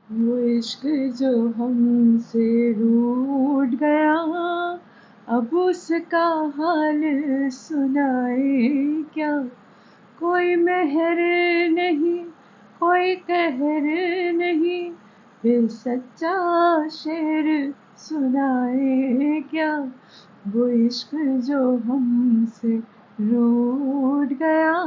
वो इश्क जो हमसे रूठ गया, अब उसका हाल सुनाए क्या। कोई मेहर नहीं, कोई कहर नहीं, फिर सच्चा शेर सुनाए क्या। वो इश्क जो हमसे रूठ गया।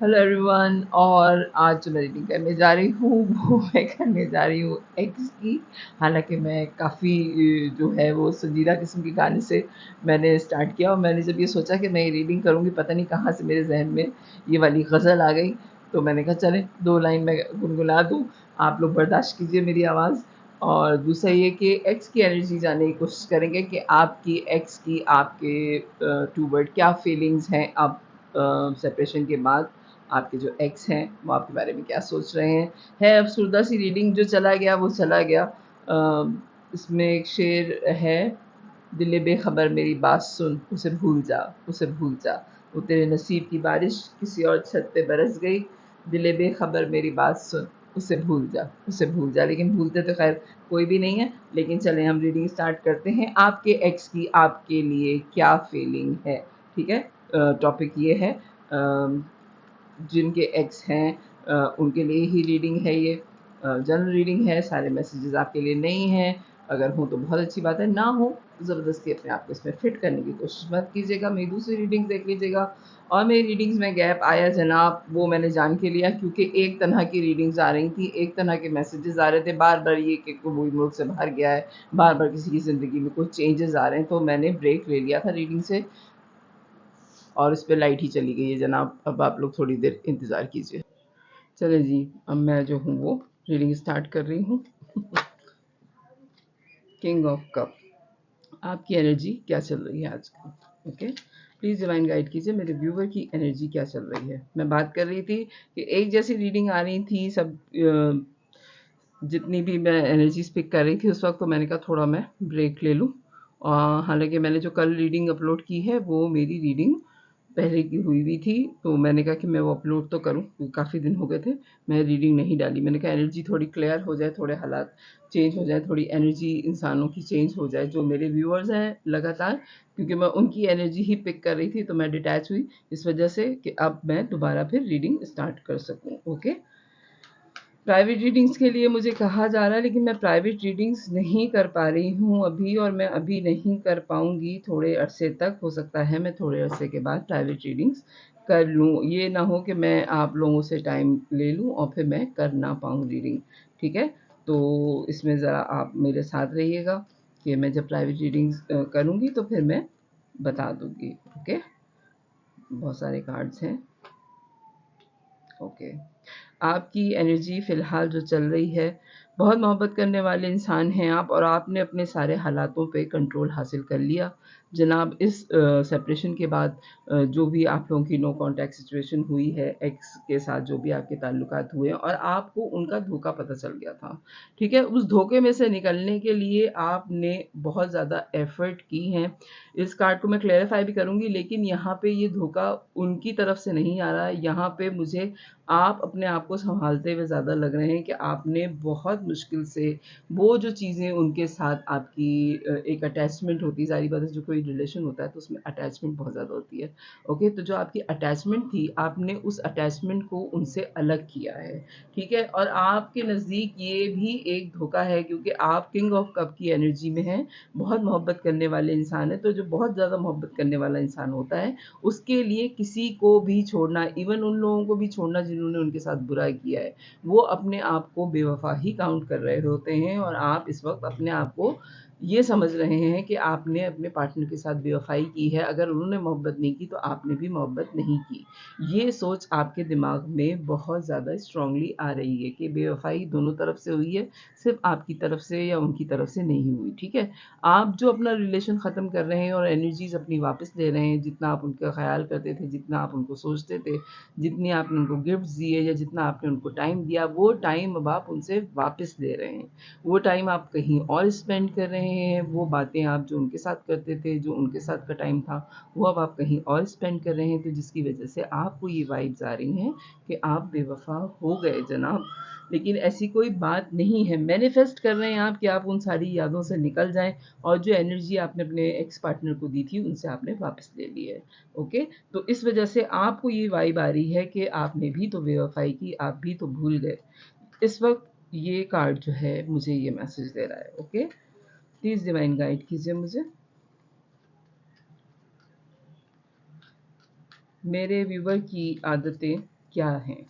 हेलो एवरीवन, और आज जो मैं रीडिंग करने जा रही हूँ वो मैं करने जा रही हूँ एक्स की। हालांकि मैं काफ़ी जो है वो संजीदा किस्म के गाने से मैंने स्टार्ट किया, और मैंने जब ये सोचा कि मैं ये रीडिंग करूँगी, पता नहीं कहाँ से मेरे जहन में ये वाली गज़ल आ गई। तो मैंने कहा चलें 2 लाइन मैं गुनगुना दूँ, आप लोग बर्दाश्त कीजिए मेरी आवाज़। और दूसरा ये कि एक्स की एनर्जी जानने की कोशिश करेंगे कि आपकी एक्स की आपके टूवर्ड क्या फीलिंग्स हैं अब सेपरेशन के बाद। आपके जो एक्स हैं वो आपके बारे में क्या सोच रहे हैं। है अफसरदा सी रीडिंग, जो चला गया वो चला गया। इसमें एक शेर है, दिले बेखबर मेरी बात सुन, उसे भूल जा, उसे भूल जा। वो तेरे नसीब की बारिश किसी और छत पे बरस गई, दिले बेखबर मेरी बात सुन, उसे भूल जा, उसे भूल जा। लेकिन भूलते तो खैर कोई भी नहीं है। लेकिन चलें हम रीडिंग स्टार्ट करते हैं। आपके एक्स की आपके लिए क्या फीलिंग है, ठीक है। टॉपिक ये है, जिनके एक्स हैं उनके लिए ही रीडिंग है ये। जनरल रीडिंग है, सारे मैसेजेस आपके लिए नहीं हैं। अगर हो तो बहुत अच्छी बात है, ना हो तो ज़बरदस्ती अपने आप को इसमें फिट करने की कोशिश मत कीजिएगा। मेरी दूसरी रीडिंग्स देख लीजिएगा। और मेरी रीडिंग्स में गैप आया जनाब, वो मैंने जान के लिया, क्योंकि एक तरह की रीडिंग्स आ रही थी, एक तरह के मैसेजेस आ रहे थे, बार बार ये कि कोई मुल्क से बाहर गया है, बार बार किसी की ज़िंदगी में कुछ चेंजेस आ रहे हैं। तो मैंने ब्रेक ले लिया था रीडिंग से, और इस पे लाइट ही चली गई है जनाब। अब आप लोग थोड़ी देर इंतज़ार कीजिए। चले जी, अब मैं जो हूँ वो रीडिंग स्टार्ट कर रही हूँ। किंग ऑफ कप, आपकी एनर्जी क्या चल रही है आजकल। ओके, प्लीज़ डिवाइन गाइड कीजिए मेरे व्यूवर की एनर्जी क्या चल रही है। मैं बात कर रही थी कि एक जैसी रीडिंग आ रही थी सब, जितनी भी मैं एनर्जीज पिक कर रही थी उस वक्त, तो मैंने कहा थोड़ा मैं ब्रेक ले लूँ। हालांकि मैंने जो कल रीडिंग अपलोड की है वो मेरी रीडिंग पहले की हुई भी थी, तो मैंने कहा कि मैं वो अपलोड तो करूँ, काफ़ी दिन हो गए थे मैं रीडिंग नहीं डाली। मैंने कहा एनर्जी थोड़ी क्लियर हो जाए, थोड़े हालात चेंज हो जाए, थोड़ी एनर्जी इंसानों की चेंज हो जाए जो मेरे व्यूअर्स हैं लगातार, क्योंकि मैं उनकी एनर्जी ही पिक कर रही थी, तो मैं डिटैच हुई इस वजह से कि अब मैं दोबारा फिर रीडिंग स्टार्ट कर सकूँ। ओके, प्राइवेट रीडिंग्स के लिए मुझे कहा जा रहा है, लेकिन मैं प्राइवेट रीडिंग्स नहीं कर पा रही हूँ अभी, और मैं अभी नहीं कर पाऊँगी थोड़े अरसे तक। हो सकता है मैं थोड़े अरसे के बाद प्राइवेट रीडिंग्स कर लूँ। ये ना हो कि मैं आप लोगों से टाइम ले लूँ और फिर मैं कर ना पाऊँ रीडिंग, ठीक है। तो इसमें ज़रा आप मेरे साथ रहिएगा कि मैं जब प्राइवेट रीडिंग्स करूँगी तो फिर मैं बता दूँगी। ओके, बहुत सारे कार्ड्स हैं। ओके, आपकी एनर्जी फ़िलहाल जो चल रही है, बहुत मोहब्बत करने वाले इंसान हैं आप, और आपने अपने सारे हालातों पे कंट्रोल हासिल कर लिया जनाब। इस सेपरेशन के बाद जो भी आप लोगों की नो कॉन्टैक्ट सिचुएशन हुई है, एक्स के साथ जो भी आपके ताल्लुकात हुए हैं, और आपको उनका धोखा पता चल गया था, ठीक है। उस धोखे में से निकलने के लिए आपने बहुत ज़्यादा एफ़र्ट की हैं। इस कार्ड को मैं क्लैरिफ़ाई भी करूँगी, लेकिन यहाँ पे ये धोखा उनकी तरफ से नहीं आ रहा है। यहाँ पे मुझे आप अपने आप को सँभालते हुए ज़्यादा लग रहे हैं कि आपने बहुत मुश्किल से वो जो चीज़ें उनके साथ आपकी एक अटैचमेंट होती है, ज़ाहिर बात है जो कोई रिलेशन होता है तो उसमें अटैचमेंट बहुत ज़्यादा होती है। ओके, तो जो आपकी अटैचमेंट थी, आपने उस अटैचमेंट को उनसे अलग किया है, ठीक है। और आपके नज़दीक ये भी एक धोखा है, क्योंकि आप किंग ऑफ कप की एनर्जी में हैं, बहुत मोहब्बत करने वाले इंसान हैं। तो जो बहुत ज़्यादा मोहब्बत करने वाला इंसान होता है, उसके लिए किसी को भी छोड़ना, इवन उन लोगों को भी छोड़ना जिन्होंने उनके साथ बुरा किया है, वो अपने आप को बेवफ़ा ही काउंट कर रहे होते हैं। और आप इस वक़्त अपने आप को ये समझ रहे हैं कि आपने अपने पार्टनर के साथ बेवफ़ाई की है। अगर उन्होंने मोहब्बत नहीं की तो आपने भी मोहब्बत नहीं की। ये सोच आपके दिमाग में बहुत ज़्यादा स्ट्रॉन्गली आ रही है कि बेवफ़ाई दोनों तरफ से हुई है, सिर्फ़ आपकी तरफ से या उनकी तरफ से नहीं हुई, ठीक है। आप जो अपना रिलेशन ख़त्म कर रहे हैं और एनर्जीज़ अपनी वापस ले रहे हैं, जितना आप उनका ख़्याल करते थे, जितना आप उनको सोचते थे, जितनी आपने उनको गिफ्ट्स दिए या जितना आपने उनको टाइम दिया, वो टाइम अब आप उनसे वापस ले रहे हैं। वो टाइम आप कहीं और स्पेंड कर रहे रहे हैं, वो बातें आप जो उनके साथ करते थे, जो उनके साथ का टाइम था, वो अब आप कहीं और स्पेंड कर रहे हैं, तो जिसकी वजह से आपको ये वाइब्स आ रही हैं कि आप बेवफा हो गए जनाब। लेकिन ऐसी कोई बात नहीं है, मैनिफेस्ट कर रहे हैं आप कि आप उन सारी यादों से निकल जाएं और जो एनर्जी आपने अपने एक्स पार्टनर को दी थी उनसे आपने वापस ले ली है। ओके, तो इस वजह से आपको ये वाइब आ रही है कि आपने भी तो बेवफाई की, आप भी तो भूल गए। इस वक्त ये कार्ड जो है मुझे ये मैसेज दे रहा है। ओके, प्लीज़ डिवाइन गाइड कीजिए मुझे। मेरे व्यूवर की आदतें क्या हैं,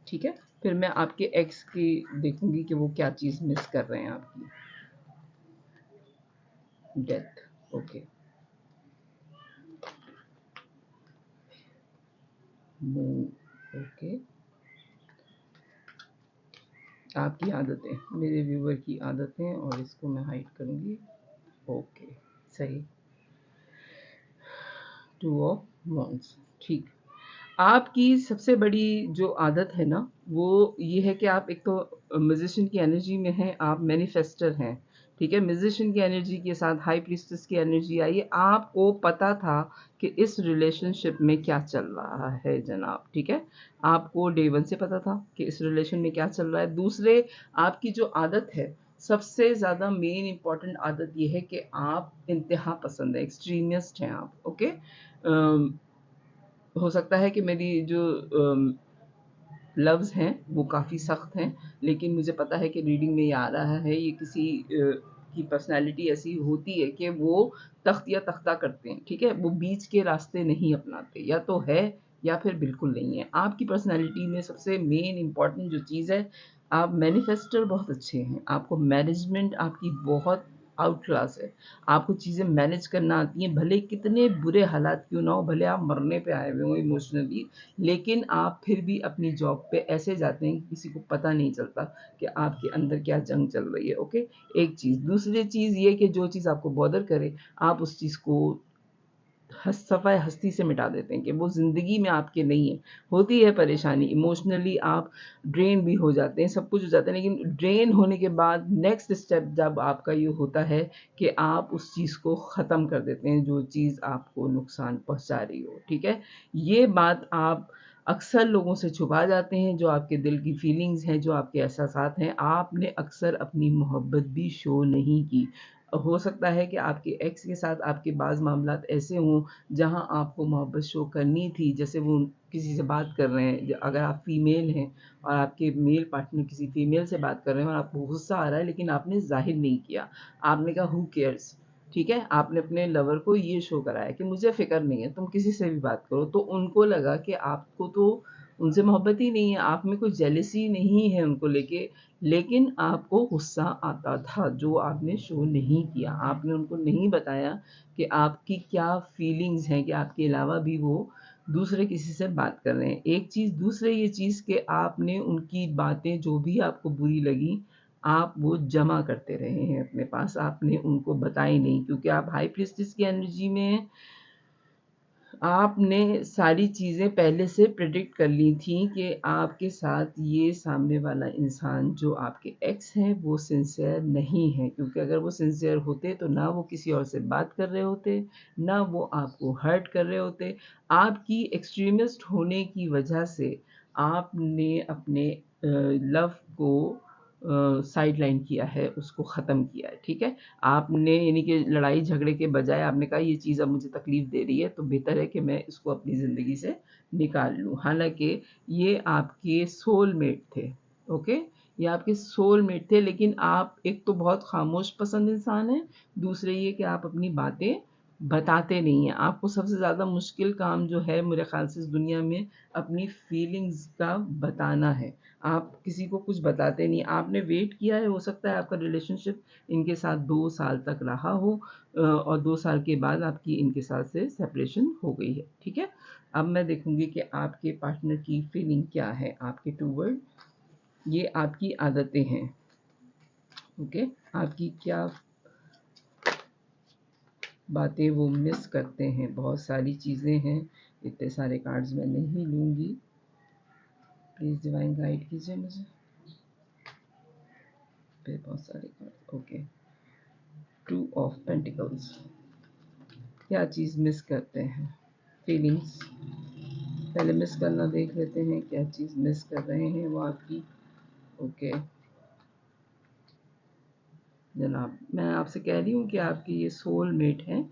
ठीक है, फिर मैं आपके एक्स की देखूंगी कि वो क्या चीज़ मिस कर रहे हैं आपकी। डेथ, ओके, मून, ओके, आपकी आदतें, मेरे व्यूवर की आदतें, और इसको मैं हाइड करूंगी। ओके, सही, टू ऑफ वॉन्ड्स, ठीक। आपकी सबसे बड़ी जो आदत है ना, वो ये है कि आप एक तो म्यूजिशियन की एनर्जी में हैं, आप मैनिफेस्टर हैं, ठीक है। म्यूजिशियन की एनर्जी के साथ हाई प्रीस्टेस की एनर्जी आई है। आपको पता था कि इस रिलेशनशिप में क्या चल रहा है जनाब, ठीक है। आपको डे वन से पता था कि इस रिलेशन में क्या चल रहा है। दूसरे, आपकी जो आदत है, सबसे ज़्यादा मेन इम्पॉर्टेंट आदत ये है कि आप इंतहा पसंद है, एक्सट्रीमिस्ट हैं आप। ओके, हो सकता है कि मेरी जो लफ्ज़ हैं वो काफ़ी सख्त हैं, लेकिन मुझे पता है कि रीडिंग में ये आ रहा है, ये किसी की पर्सनैलिटी ऐसी होती है कि वो तख्त या तख्ता करते हैं, ठीक है, वो बीच के रास्ते नहीं अपनाते, या तो है या फिर बिल्कुल नहीं है। आपकी पर्सनैलिटी में सबसे मेन इम्पॉर्टेंट जो चीज़ है, आप मैनिफेस्टर बहुत अच्छे हैं, आपको मैनेजमेंट आपकी बहुत आउट क्लास है, आपको चीज़ें मैनेज करना आती हैं, भले कितने बुरे हालात क्यों ना हो, भले आप मरने पे आए हुए हों इमोशनली, लेकिन आप फिर भी अपनी जॉब पे ऐसे जाते हैं कि किसी को पता नहीं चलता कि आपके अंदर क्या जंग चल रही है। ओके, एक चीज़। दूसरी चीज़ ये कि जो चीज़ आपको बॉदर करे, आप उस चीज़ को सफ़ाए हस्ती से मिटा देते हैं कि वो ज़िंदगी में आपके नहीं है। होती है परेशानी, इमोशनली आप ड्रेन भी हो जाते हैं, सब कुछ हो जाता है, लेकिन ड्रेन होने के बाद नेक्स्ट स्टेप जब आपका ये होता है कि आप उस चीज़ को ख़त्म कर देते हैं, जो चीज़ आपको नुकसान पहुँचा रही हो, ठीक है? ये बात आप अक्सर लोगों से छुपा जाते हैं, जो आपके दिल की फीलिंग्स हैं, जो आपके एहसासात हैं, आपने अक्सर अपनी मोहब्बत भी शो नहीं की। हो सकता है कि आपके एक्स के साथ आपके बाज़ मामलात ऐसे हों जहाँ आपको मोहब्बत शो करनी थी, जैसे वो किसी से बात कर रहे हैं, अगर आप फीमेल हैं और आपके मेल पार्टनर किसी फीमेल से बात कर रहे हैं और आपको गुस्सा आ रहा है, लेकिन आपने ज़ाहिर नहीं किया, आपने कहा हू केयर्स, ठीक है, आपने अपने लवर को ये शो कराया कि मुझे फ़िक्र नहीं है, तुम किसी से भी बात करो, तो उनको लगा कि आपको तो उनसे मोहब्बत ही नहीं है, आप में कोई जेलसी नहीं है उनको लेके, लेकिन आपको गुस्सा आता था, जो आपने शो नहीं किया। आपने उनको नहीं बताया कि आपकी क्या फीलिंग्स हैं, कि आपके अलावा भी वो दूसरे किसी से बात कर रहे हैं। एक चीज़, दूसरे ये चीज़ कि आपने उनकी बातें जो भी आपको बुरी लगी, आप वो जमा करते रहे हैं अपने पास, आपने उनको बताई नहीं, क्योंकि आप हाई प्रीस्टेस की एनर्जी में हैं। आपने सारी चीज़ें पहले से प्रेडिक्ट कर ली थी कि आपके साथ ये सामने वाला इंसान जो आपके एक्स हैं वो सिंसियर नहीं है, क्योंकि अगर वो सिंसियर होते तो ना वो किसी और से बात कर रहे होते, ना वो आपको हर्ट कर रहे होते। आपकी एक्सट्रीमिस्ट होने की वजह से आपने अपने लव को साइडलाइन किया है, उसको ख़त्म किया है, ठीक है? आपने यानी कि लड़ाई झगड़े के बजाय आपने कहा ये चीज़ अब मुझे तकलीफ़ दे रही है, तो बेहतर है कि मैं इसको अपनी ज़िंदगी से निकाल लूँ। हालाँकि ये आपके सोलमेट थे, ओके? ये आपके सोलमेट थे, लेकिन आप एक तो बहुत खामोश पसंद इंसान हैं, दूसरे ये कि आप अपनी बातें बताते नहीं हैं। आपको सबसे ज़्यादा मुश्किल काम जो है मेरे ख़्याल से इस दुनिया में अपनी फीलिंग्स का बताना है। आप किसी को कुछ बताते नहीं। आपने वेट किया है, हो सकता है आपका रिलेशनशिप इनके साथ 2 साल तक रहा हो, और 2 साल के बाद आपकी इनके साथ से सेपरेशन हो गई है, ठीक है? अब मैं देखूँगी कि आपके पार्टनर की फीलिंग क्या है आपके टूवर्ड, ये आपकी आदतें हैं, ओके? आपकी क्या बातें वो मिस करते हैं, बहुत सारी चीज़ें हैं, इतने सारे कार्ड्स मैं नहीं लूँगी। प्लीज़ डिवाइन गाइड कीजिए मुझे। फिर बहुत सारे card, okay. Two of pentacles, क्या चीज़ मिस करते हैं? फीलिंग्स पहले मिस करना देख लेते हैं, क्या चीज़ मिस कर रहे हैं वो आपकी। ओके जनाब, मैं आपसे कह रही हूँ कि आपके ये सोल मेट हैं,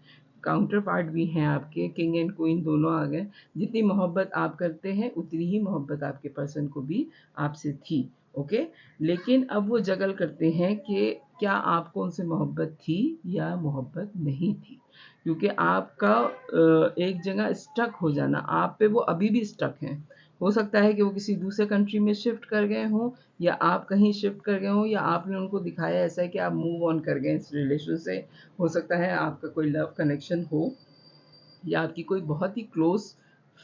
काउंटर पार्ट भी हैं आपके, किंग एंड क्वीन दोनों आ गए। जितनी मोहब्बत आप करते हैं उतनी ही मोहब्बत आपके पर्सन को भी आपसे थी। ओके, लेकिन अब वो जगल करते हैं कि क्या आपको उनसे मोहब्बत थी या मोहब्बत नहीं थी, क्योंकि आपका एक जगह स्टक हो जाना, आप पे वो अभी भी स्टक हैं। हो सकता है कि वो किसी दूसरे कंट्री में शिफ्ट कर गए हों, या आप कहीं शिफ्ट कर गए हों, या आपने उनको दिखाया ऐसा है कि आप मूव ऑन कर गए इस रिलेशन से। हो सकता है आपका कोई लव कनेक्शन हो, या आपकी कोई बहुत ही क्लोज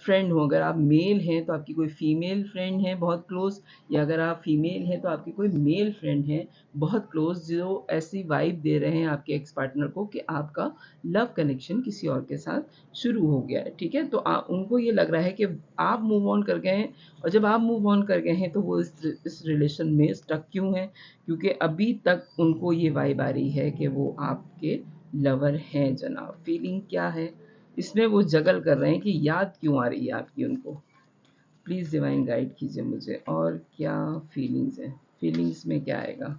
फ्रेंड हो। अगर आप मेल हैं तो आपकी कोई फीमेल फ्रेंड है बहुत क्लोज, या अगर आप फीमेल हैं तो आपकी कोई मेल फ्रेंड है बहुत क्लोज, जो ऐसी वाइब दे रहे हैं आपके एक्स पार्टनर को कि आपका लव कनेक्शन किसी और के साथ शुरू हो गया है। ठीक है, तो उनको ये लग रहा है कि आप मूव ऑन कर गए हैं, और जब आप मूव ऑन कर गए हैं तो वो इस रिलेशन में स्टक क्यों हैं? क्योंकि अभी तक उनको ये वाइब आ रही है कि वो आपके लवर हैं जनाब। फीलिंग क्या है इसमें, वो जगल कर रहे हैं कि याद क्यों आ रही है आपकी उनको। प्लीज़ डिवाइन गाइड कीजिए मुझे, और क्या फीलिंग्स है, फीलिंग्स में क्या आएगा?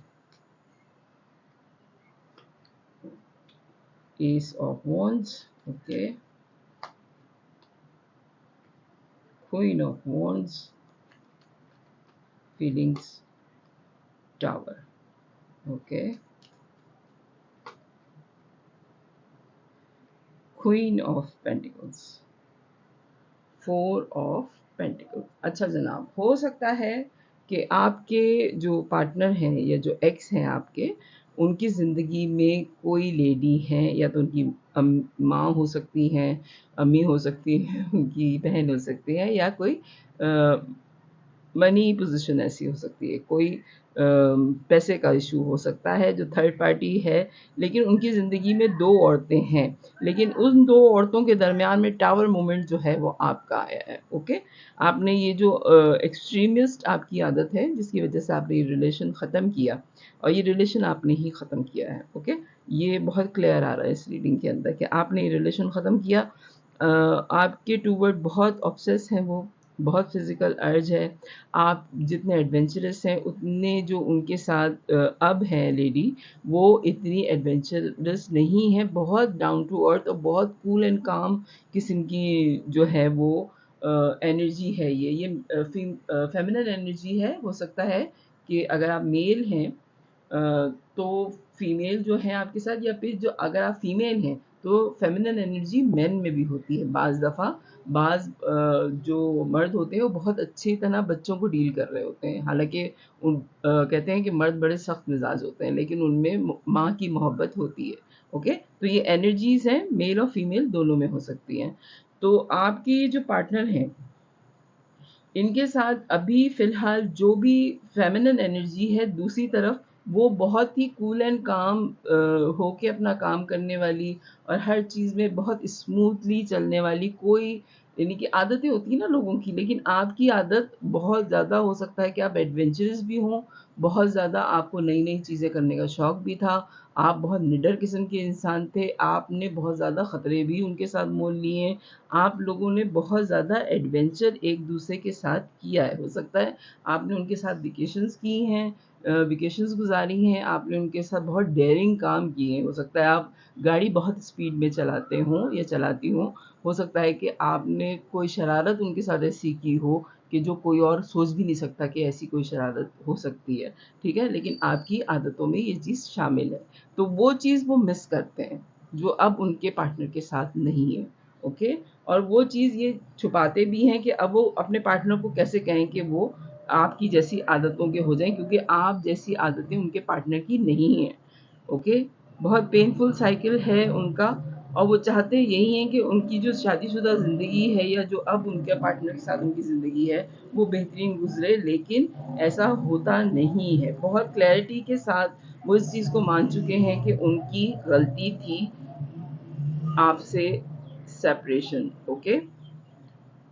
S of wands, okay, queen of wands, feelings, tower, okay, queen of pentacles, four of pentacles. अच्छा जनाब, हो सकता है कि आपके जो पार्टनर हैं या जो एक्स हैं आपके, उनकी ज़िंदगी में कोई लेडी हैं, या तो उनकी माँ हो सकती हैं, अम्मी हो सकती हैं, उनकी बहन हो सकती है, या कोई मनी पोजीशन ऐसी हो सकती है, कोई पैसे का इशू हो सकता है जो थर्ड पार्टी है, लेकिन उनकी ज़िंदगी में दो औरतें हैं, लेकिन उन दो औरतों के दरमियान में टावर मोमेंट जो है वो आपका आया है। ओके, आपने ये जो एक्सट्रीमिस्ट आपकी आदत है जिसकी वजह से आपने ये रिलेशन ख़त्म किया, और ये रिलेशन आपने ही ख़त्म किया है। ओके, ये बहुत क्लियर आ रहा है इस रीडिंग के अंदर कि आपने ये रिलेशन ख़त्म किया। आपके टूवर्ड बहुत ऑब्सेस हैं वो, बहुत फिज़िकल अर्ज है। आप जितने एडवेंचरस हैं उतने जो उनके साथ अब हैं लेडी, वो इतनी एडवेंचरस नहीं है, बहुत डाउन टू अर्थ और बहुत कूल एंड काम किस्म की जो है वो एनर्जी है। ये फेमिनिन एनर्जी है। हो सकता है कि अगर आप मेल हैं तो फीमेल जो है आपके साथ, या फिर जो अगर आप फीमेल हैं तो फेमिनिन एनर्जी मेन में भी होती है बाज़ दफ़ा। जो मर्द होते हैं वो बहुत अच्छी तरह बच्चों को डील कर रहे होते हैं, हालांकि कहते हैं कि मर्द बड़े सख्त मिजाज होते हैं, लेकिन उनमें माँ की मोहब्बत होती है। ओके, तो ये एनर्जीज हैं, मेल और फीमेल दोनों में हो सकती हैं। तो आपकी जो पार्टनर हैं, इनके साथ अभी फ़िलहाल जो भी फ़ेमिनिन एनर्जी है, दूसरी तरफ वो बहुत ही कूल एंड काम होके अपना काम करने वाली, और हर चीज़ में बहुत स्मूथली चलने वाली, कोई यानी कि आदतें होती हैं ना लोगों की, लेकिन आपकी आदत बहुत ज़्यादा, हो सकता है कि आप एडवेंचरस भी हों, बहुत ज़्यादा आपको नई-नई चीज़ें करने का शौक भी था, आप बहुत निडर किस्म के इंसान थे, आपने बहुत ज़्यादा ख़तरे भी उनके साथ मोल लिए हैं, आप लोगों ने बहुत ज़्यादा एडवेंचर एक-दूसरे के साथ किया है। हो सकता है आपने उनके साथ वेकेशंस की हैं, वेकेशंस गुज़ारी हैं, आपने उनके साथ बहुत डेयरिंग काम किए हैं। हो सकता है आप गाड़ी बहुत स्पीड में चलाते हों या चलाती हों। हो सकता है कि आपने कोई शरारत उनके साथ ऐसी की हो कि जो कोई और सोच भी नहीं सकता कि ऐसी कोई शरारत हो सकती है। ठीक है? लेकिन आपकी आदतों में ये चीज़ शामिल है। तो वो चीज़ वो मिस करते हैं, जो अब उनके पार्टनर के साथ नहीं है। ओके, और वो चीज़ ये छुपाते भी हैं कि अब वो अपने पार्टनर को कैसे कहें कि वो आपकी जैसी आदतों के हो जाएँ, क्योंकि आप जैसी आदतें उनके पार्टनर की नहीं हैं। ओके, बहुत पेनफुल साइकिल है उनका, और वो चाहते यही हैं कि उनकी जो शादीशुदा ज़िंदगी है, या जो अब उनके पार्टनर के साथ उनकी ज़िंदगी है, वो बेहतरीन गुज़रे, लेकिन ऐसा होता नहीं है। बहुत क्लैरिटी के साथ वो इस चीज़ को मान चुके हैं कि उनकी गलती थी आपसे सेपरेशन। ओके,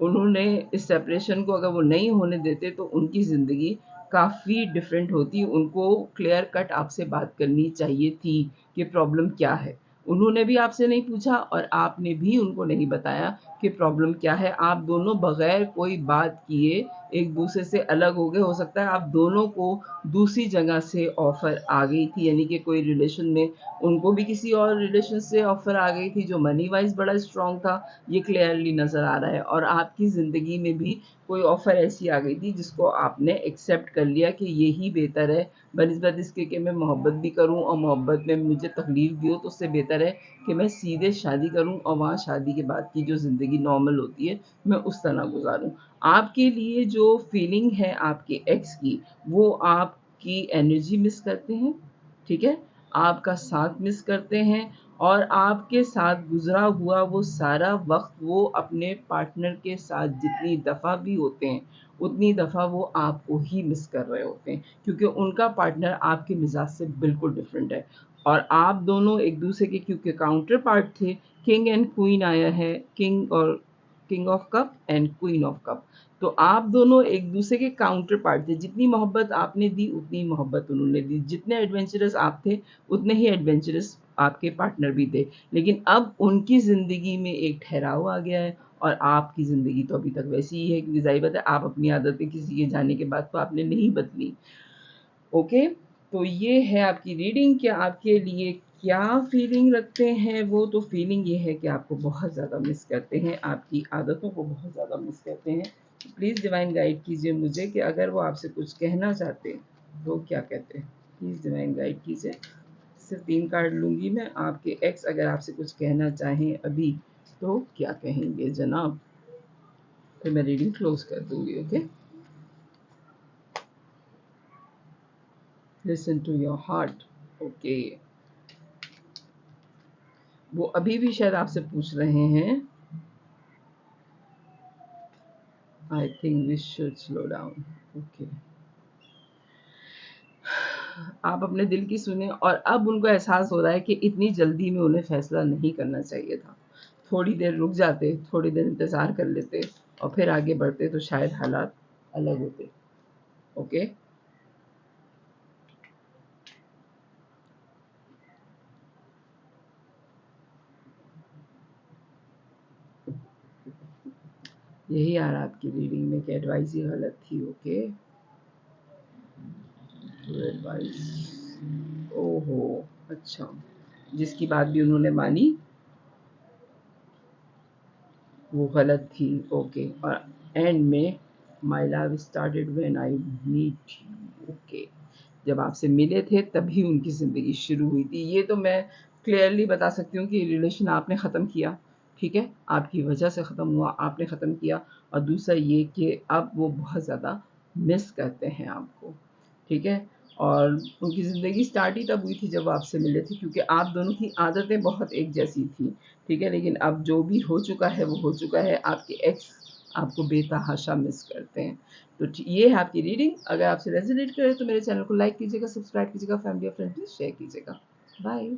उन्होंने इस सेपरेशन को अगर वो नहीं होने देते तो उनकी ज़िंदगी काफ़ी डिफरेंट होती। उनको क्लियर कट आपसे बात करनी चाहिए थी कि प्रॉब्लम क्या है। उन्होंने भी आपसे नहीं पूछा और आपने भी उनको नहीं बताया कि प्रॉब्लम क्या है। आप दोनों बगैर कोई बात किए एक दूसरे से अलग हो गए। हो सकता है आप दोनों को दूसरी जगह से ऑफ़र आ गई थी, यानी कि कोई रिलेशन में उनको भी किसी और रिलेशन से ऑफ़र आ गई थी जो मनी वाइज़ बड़ा स्ट्रॉन्ग था, ये क्लियरली नज़र आ रहा है। और आपकी ज़िंदगी में भी कोई ऑफ़र ऐसी आ गई थी जिसको आपने एक्सेप्ट कर लिया कि यही बेहतर है, बनिस्बत इसके कि मैं मोहब्बत भी करूँ और मोहब्बत में मुझे तकलीफ़ भी हो, तो उससे बेहतर है कि मैं सीधे शादी करूँ और वहाँ शादी के बाद की जो ज़िंदगी नॉर्मल होती है, मैं उस तरह गुज़ारूँ। आपके लिए जो फीलिंग है आपके एक्स की, वो आपकी एनर्जी मिस करते हैं, ठीक है? आपका साथ मिस करते हैं और आपके साथ गुज़रा हुआ वो सारा वक़्त वो अपने पार्टनर के साथ जितनी दफ़ा भी होते हैं, उतनी दफ़ा वो आपको ही मिस कर रहे होते हैं, क्योंकि उनका पार्टनर आपके मिज़ाज से बिल्कुल डिफरेंट है। और आप दोनों एक-दूसरे के क्योंकि काउंटर पार्ट थे, किंग एंड क्वीन आया है, king of cup and queen of cup. तो आप दोनों एक-दूसरे के काउंटर पार्ट थे। जितनी मोहब्बत आपने दी, उतनी मोहब्बत उन्होंने दी। जितने एडवेंचरस आप थे, उतने ही एडवेंचरस आपके पार्टनर भी थे। लेकिन अब उनकी ज़िंदगी में एक ठहराव आ गया है और आपकी ज़िंदगी तो अभी तक वैसी ही है, क्योंकि ज़ाहिर बात है आप अपनी आदतें किसी के जाने के बाद तो आपने नहीं बदली। ओके, तो ये है आपकी रीडिंग कि आपके लिए क्या फीलिंग रखते हैं वो। तो फीलिंग ये है कि आपको बहुत ज़्यादा मिस करते हैं, आपकी आदतों को बहुत ज़्यादा मिस करते हैं। प्लीज़ डिवाइन गाइड कीजिए मुझे कि अगर वो आपसे कुछ कहना चाहते हैं, तो क्या कहते हैं? प्लीज़ डिवाइन गाइड कीजिए। सिर्फ 3 कार्ड लूँगी मैं। आपके एक्स अगर आपसे कुछ कहना चाहें अभी, तो क्या कहेंगे जनाब? फिर मैं रीडिंग क्लोज़ कर दूँगी, okay? Listen to your heart, okay. वो अभी भी शायद आपसे पूछ रहे हैं, I think we should slow down, okay. आप अपने दिल की सुने और अब उनको एहसास हो रहा है कि इतनी जल्दी में उन्हें फैसला नहीं करना चाहिए था। थोड़ी देर रुक जाते, थोड़ी देर इंतज़ार कर लेते और फिर आगे बढ़ते तो शायद हालात अलग होते, ओके। यही आ रहा आपकी रीडिंग में कि एडवाइस ही गलत थी, ओके। एडवाइस, ओहो, अच्छा, जिसकी बात भी उन्होंने मानी वो गलत थी, ओके। और एंड में my love started when I meet you, okay. जब आपसे मिले थे तभी उनकी ज़िंदगी शुरू हुई थी। ये तो मैं क्लियरली बता सकती हूँ कि रिलेशन आपने ख़त्म किया, ठीक है? आपकी वजह से ख़त्म हुआ, आपने ख़त्म किया। और दूसरा ये कि अब वो बहुत ज़्यादा मिस करते हैं आपको, ठीक है? और उनकी ज़िंदगी स्टार्ट ही तब हुई थी जब आपसे मिले थे, क्योंकि आप दोनों की आदतें बहुत एक जैसी थी, ठीक है? लेकिन अब जो भी हो चुका है वो हो चुका है। आपके एक्स आपको बेतहाशा मिस करते हैं। तो ये है आपकी रीडिंग। अगर आपसे रेजोनेट करे तो मेरे चैनल को लाइक कीजिएगा, सब्सक्राइब कीजिएगा, फैमिली और फ्रेंड्स से शेयर कीजिएगा। बाय।